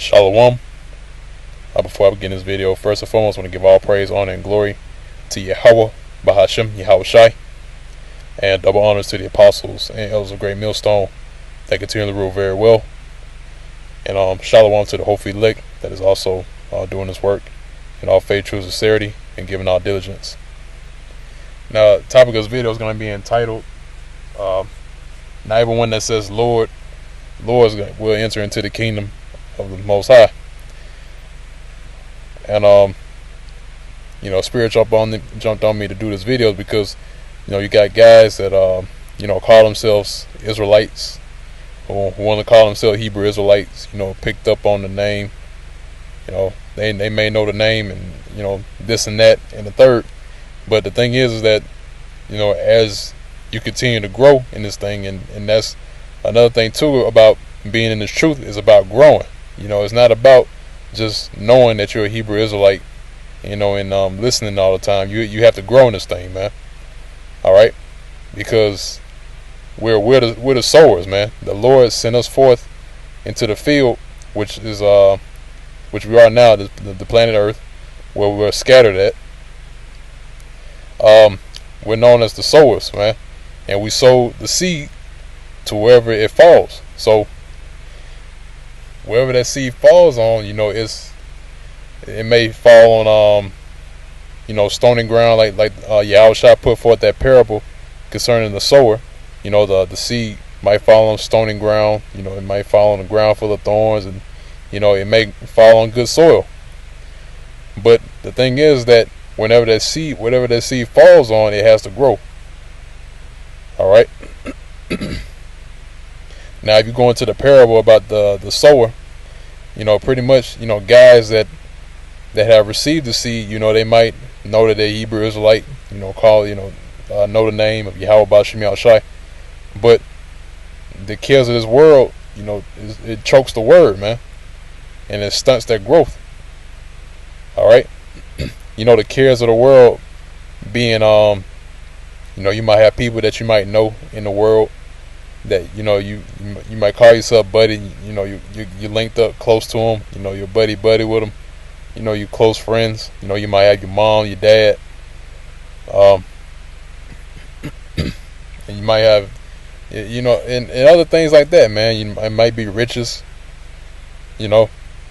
Shalom. Before I begin this video, first and foremost, I want to give all praise, honor, and glory to Yahweh, Bahashem, Yahweh Shai, and double honors to the apostles and elders of Great Millstone that continue to rule very well. And shalom to the whole elect that is also doing this work in all faith, true sincerity, and giving all diligence. Now, the topic of this video is going to be entitled, not everyone that says Lord will enter into the kingdom of the Most High. And Spirit jumped on me to do this video because you got guys that call themselves Israelites, or who want to call themselves Hebrew Israelites. Picked up on the name. They may know the name and this and that and the third. But the thing is that as you continue to grow in this thing, and that's another thing too about being in this truth, is about growing. It's not about just knowing that you're a Hebrew Israelite, and listening all the time. You have to grow in this thing, man. All right, because we're the sowers, man. The Lord sent us forth into the field, which we are now, the planet Earth, where we're scattered at. We're known as the sowers, man, and we sow the seed to wherever it falls. So wherever that seed falls on, it may fall on stony ground, like Yahushua put forth that parable concerning the sower. The seed might fall on stony ground. It might fall on the ground full of thorns, and it may fall on good soil. But the thing is that whatever that seed falls on, it has to grow. All right. Now, if you go into the parable about the sower, pretty much, guys that have received the seed, they might know that they're Hebrew Israelite, know the name of Yahweh Bahashem Yahweh Shai. But the cares of this world, it chokes the word, man, and it stunts their growth. All right. The cares of the world being, you might have people that you might know in the world that, you might call yourself buddy, you linked up close to them, you're buddy with them, you close friends, you might have your mom, your dad, and you might have, and other things like that, man. It might be riches, it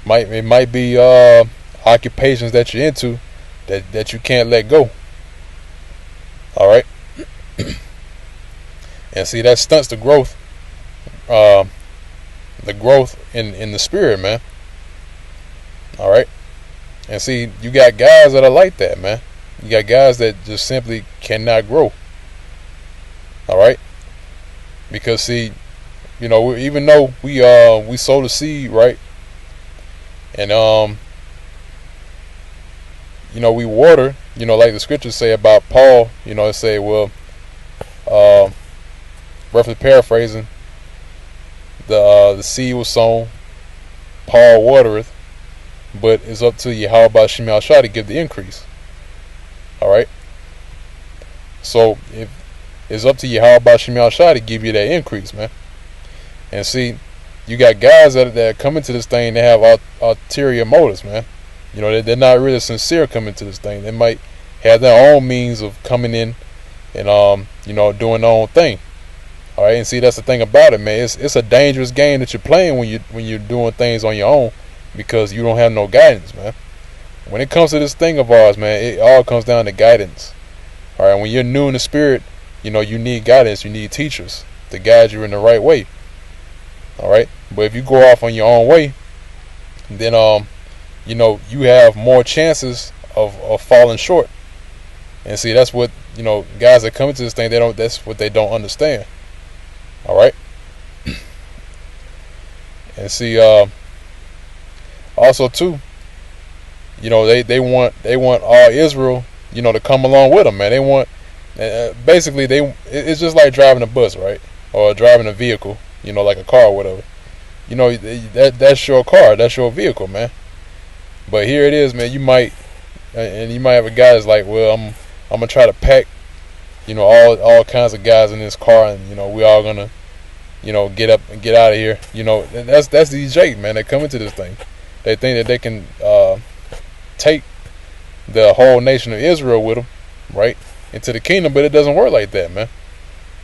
might be occupations that you're into that you can't let go. All right. And see, that stunts the growth, in the spirit, man. All right. And see, you got guys that are like that, man. You got guys that just simply cannot grow. All right. Because see, even though we sow the seed, right, and we water, like the scriptures say about Paul, it say, well, roughly paraphrasing, the seed was sown, Paul watereth, but it's up to Yahweh Bahashem Yahweh Shai to give the increase. All right. So if it's up to Yahweh Bahashem Yahweh Shai to give you that increase, man. And see, you got guys that come into this thing, they have ulterior motives, man. They're not really sincere coming to this thing. They might have their own means of coming in and doing their own thing. All right, and see, that's the thing about it, man. It's a dangerous game that you're playing when you're doing things on your own, because you don't have no guidance, man. When it comes to this thing of ours, man, it all comes down to guidance. All right, when you're new in the spirit, you need guidance. You need teachers to guide you in the right way. All right, but if you go off on your own way, then you have more chances of falling short. And see, that's what guys that come into this thing, that's what they don't understand. All right. And see, also too, they want all Israel, to come along with them, man. They want, basically, it's just like driving a bus, right, or driving a vehicle, like a car or whatever. That's your car, that's your vehicle, man. But here it is, man. You might have a guy that's like, well, I'm gonna try to pack, all kinds of guys in this car, and we all gonna, get up and get out of here. That's these Jake, man, that come into this thing. They think that they can take the whole nation of Israel with them, right, into the kingdom, but it doesn't work like that, man.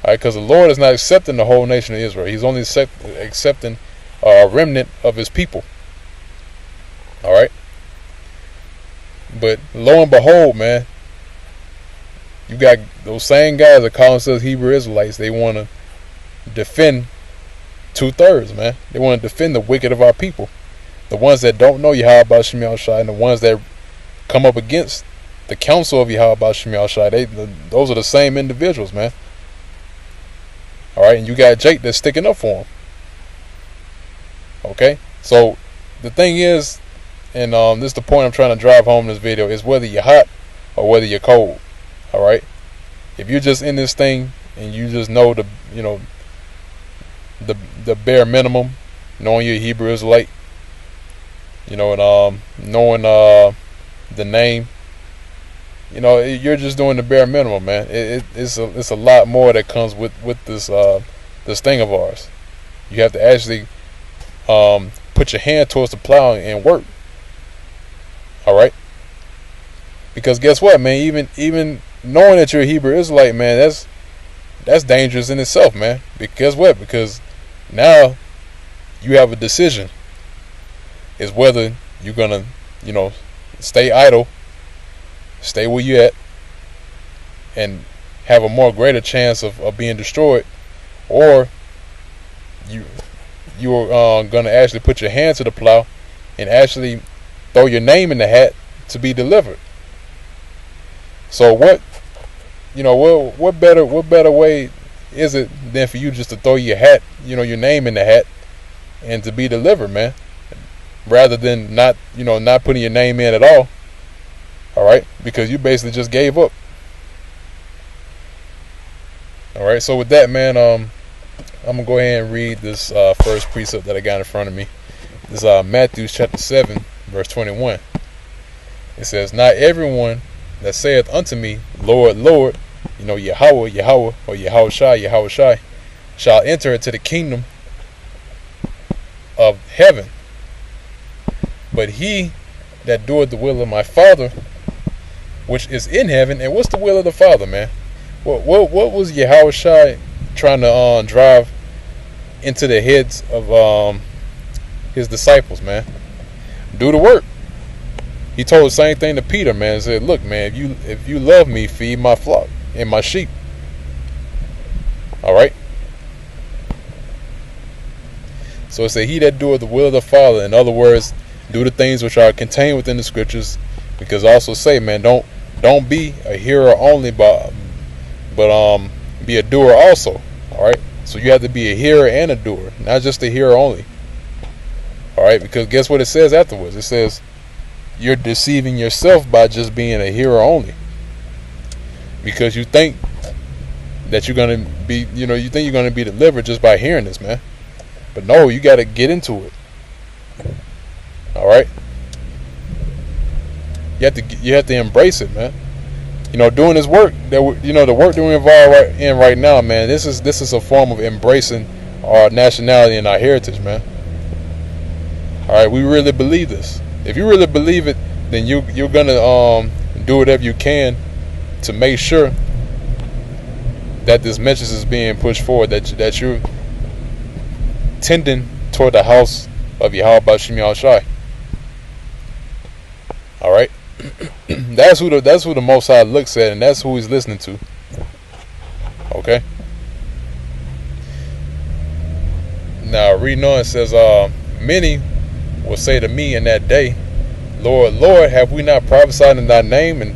All right, because the Lord is not accepting the whole nation of Israel. He's only accepting a remnant of His people. All right, but lo and behold, man, you got those same guys that call themselves Hebrew Israelites. They want to defend 2/3, man. They want to defend the wicked of our people, the ones that don't know Yahweh Shem Yahushai, and the ones that come up against the counsel of Yahweh Shem Yahushai. Those are the same individuals, man. All right, and you got Jake that's sticking up for him. Okay, so the thing is, and this is the point I'm trying to drive home in this video, is whether you're hot or whether you're cold. All right, if you're just in this thing and you just know the bare minimum, knowing you're a Hebrew Israelite, and knowing the name, you're just doing the bare minimum, man. It's a lot more that comes with this thing of ours. You have to actually put your hand towards the plow and work. All right, because guess what, man? Even knowing that you're a Hebrew Israelite, man, that's dangerous in itself, man. Because what? Because now you have a decision. Is whether you're gonna, stay idle, stay where you at, and have a more greater chance of being destroyed, or you're gonna actually put your hand to the plow and actually throw your name in the hat to be delivered. So what better way is it than for you just to throw your hat, your name in the hat, and to be delivered, man, rather than not putting your name in at all. All right, because you basically just gave up. All right, so with that, man, I'm gonna go ahead and read this first precept that I got in front of me. This is Matthew chapter 7, verse 21. It says, "Not everyone that saith unto me, Lord, Lord, Yahweh, Yahweh, or Yahushai, shall enter into the kingdom of heaven, but he that doeth the will of my Father which is in heaven." And what's the will of the Father, man? What was Yahushai trying to drive into the heads of his disciples, man? Do the work. He told the same thing to Peter, man. He said, "Look, man, if you love me, feed my flock and my sheep." All right. So it said, "He that doeth the will of the Father," in other words, do the things which are contained within the scriptures. Because I also say, man, don't be a hearer only, but be a doer also. All right. So you have to be a hearer and a doer, not just a hearer only. All right. Because guess what it says afterwards? It says you're deceiving yourself by just being a hearer only. Because you think that you're gonna be, you think you're gonna be delivered just by hearing this, man. But no, you got to get into it. All right. You have to embrace it, man. Doing this work the work that we're involved in right now, man. This is a form of embracing our nationality and our heritage, man. All right, we really believe this. If you really believe it, then you're gonna do whatever you can to make sure that this message is being pushed forward. That you're tending toward the house of Yahweh Shem Yahushai. All right. That's who the Most High looks at, and that's who He's listening to. Okay. Now reading on, it says, "Many will say to me in that day, Lord, Lord, have we not prophesied in Thy name?" And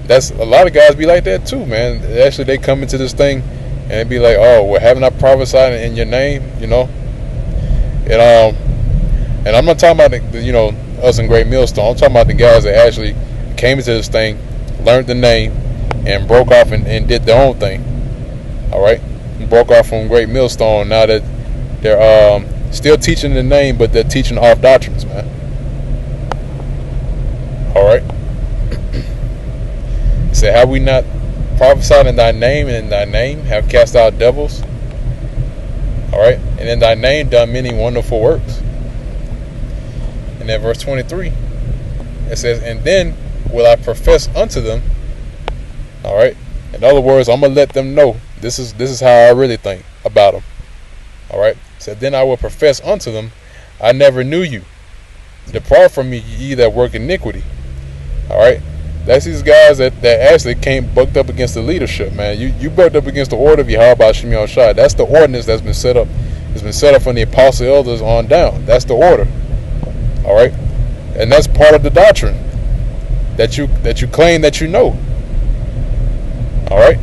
that's a lot of guys be like that too, man. Actually, they come into this thing and they be like, "Oh, well, haven't I prophesied in Your name?" And I'm not talking about us in Great Millstone. I'm talking about the guys that actually came into this thing, learned the name, and broke off and did their own thing. All right, broke off from Great Millstone. Now that they're still teaching the name, but they're teaching off doctrines, man. All right. It said, "Have we not prophesied in Thy name, and in Thy name have cast out devils? All right, and in Thy name done many wonderful works." And then verse 23, it says, and then will I profess unto them. All right. In other words, I'm gonna let them know this is how I really think about them. All right. So then I will profess unto them, I never knew you. Depart from me, ye that work iniquity. All right. That's these guys that actually came bucked up against the leadership, man. You bucked up against the order of Yahweh Shem Shai. That's the ordinance that's been set up. It's been set up from the apostle elders on down. That's the order. All right. And that's part of the doctrine that you claim that you know. All right.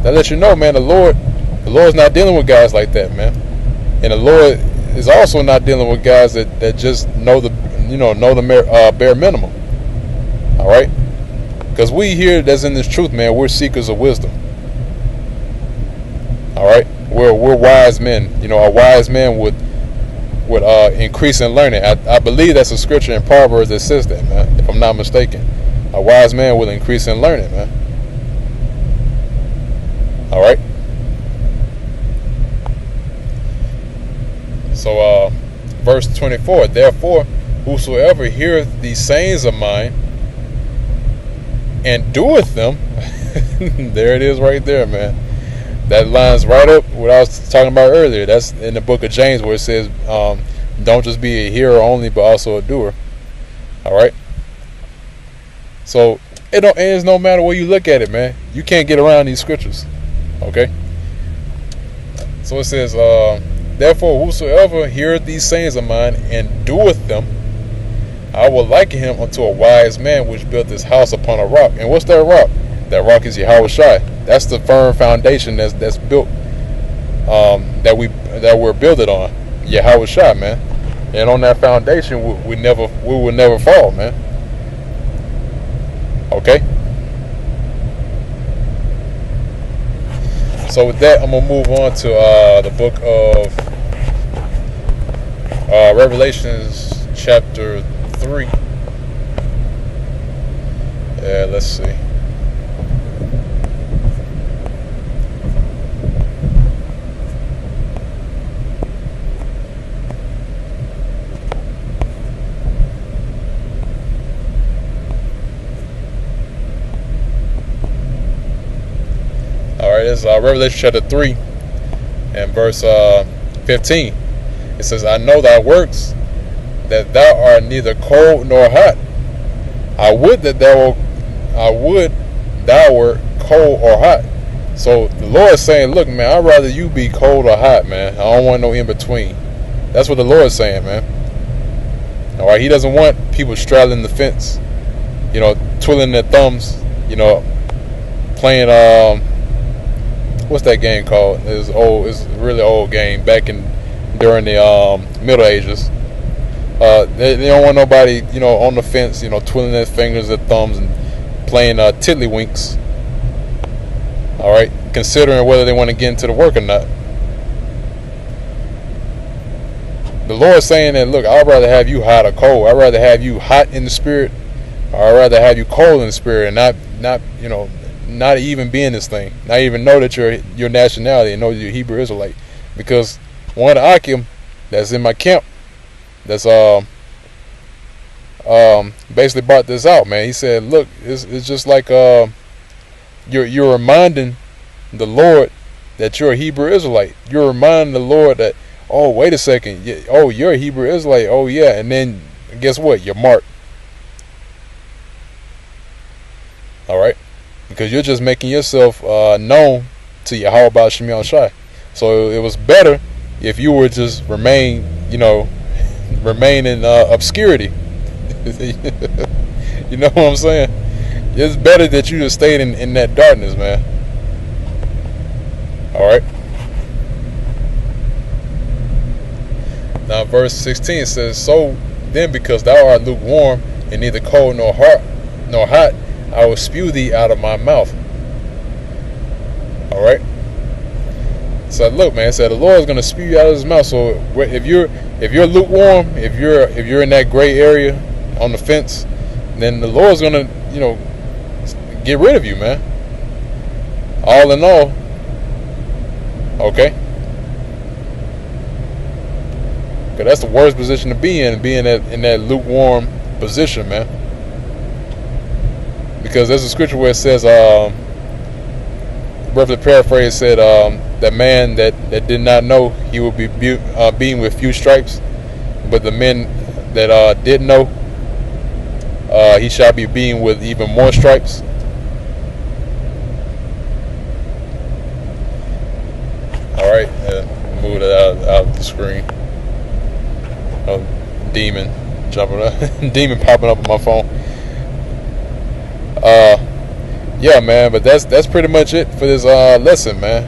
That lets you know, man, the Lord's not dealing with guys like that, man. And the Lord is also not dealing with guys that just know the bare minimum. All right. Because we here that's in this truth, man, we're seekers of wisdom. All right. We're wise men. A wise man would increase in learning. I believe that's a scripture in Proverbs that says that, man, if I'm not mistaken. A wise man will increase in learning, man. All right. So, verse 24, therefore, whosoever heareth these sayings of mine and doeth them, there it is right there, man. That lines right up what I was talking about earlier. That's in the book of James where it says, don't just be a hearer only, but also a doer. All right. So it's no matter where you look at it, man. You can't get around these scriptures. Okay. So it says, therefore, whosoever heareth these sayings of mine and doeth them, I will liken him unto a wise man which built his house upon a rock. And what's that rock? That rock is Yahweh Shai. That's the firm foundation that's built, that we're building on. Yahweh Shai, man. And on that foundation, we will never fall, man. Okay. So with that, I'm gonna move on to the book of Revelations, chapter 3. Yeah, let's see. It's Revelation chapter 3 and verse 15. It says, I know thy works, that thou art neither cold nor hot. I would thou wert cold or hot. So the Lord is saying, look, man, I'd rather you be cold or hot, man. I don't want no in between. That's what the Lord is saying, man. All right, He doesn't want people straddling the fence, twiddling their thumbs, playing what's that game called? It's old. It's a really old game back during the Middle Ages. They don't want nobody, on the fence, twiddling their fingers and thumbs and playing tiddlywinks. All right, considering whether they want to get into the work or not. The Lord's saying that, look, I'd rather have you hot or cold. I'd rather have you hot in the spirit, or I'd rather have you cold in the spirit, and not even be in this thing, not even know that your nationality and know you're Hebrew Israelite. Because one of the Akim that's in my camp, that's basically brought this out, man. He said, look, it's just like you're reminding the Lord that you're a Hebrew Israelite. You're reminding the Lord that, oh, wait a second, oh, you're a Hebrew Israelite, oh yeah, and then guess what? You're marked. All right. Because you're just making yourself known to Yahweh Shem Shai. So it was better if you were just remain in obscurity. You know what I'm saying? It's better that you just stayed in that darkness, man. All right. Now verse 16 says, so then because thou art lukewarm and neither cold nor hot, I will spew thee out of my mouth. All right. So look, man. So the Lord is going to spew you out of His mouth. So if you're lukewarm, if you're in that gray area on the fence, then the Lord's going to get rid of you, man. All in all. Okay. Because that's the worst position to be in, being in that lukewarm position, man. Because there's a scripture where it says, roughly paraphrase said, that man that did not know he would be beaten with few stripes, but the men that did know, he shall be beaten with even more stripes. Alright, move that out of the screen. Demon jumping up, demon popping up on my phone. Yeah, man, but that's pretty much it for this lesson, man.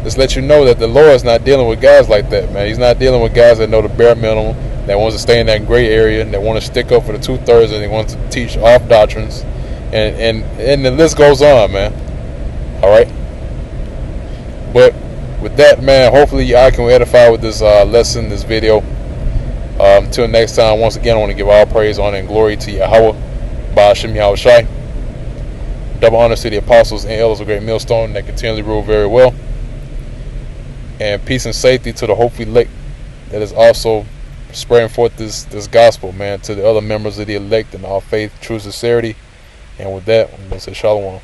Just let you know that the Lord is not dealing with guys like that, man. He's not dealing with guys that know the bare minimum, that wants to stay in that gray area, that want to stick up for the 2/3, and they want to teach off doctrines, and the list goes on, man. All right. But with that, man, hopefully I can edify with this lesson, this video. Until next time, once again, I want to give all praise, honor, and glory to Yahweh, Ba'ashem Yahushai. Double honors to the apostles and elders of Great Millstone that continually rule very well. And peace and safety to the hopefully elect that is also spreading forth this gospel, man, to the other members of the elect in all faith, true sincerity. And with that, I'm going to say shalom.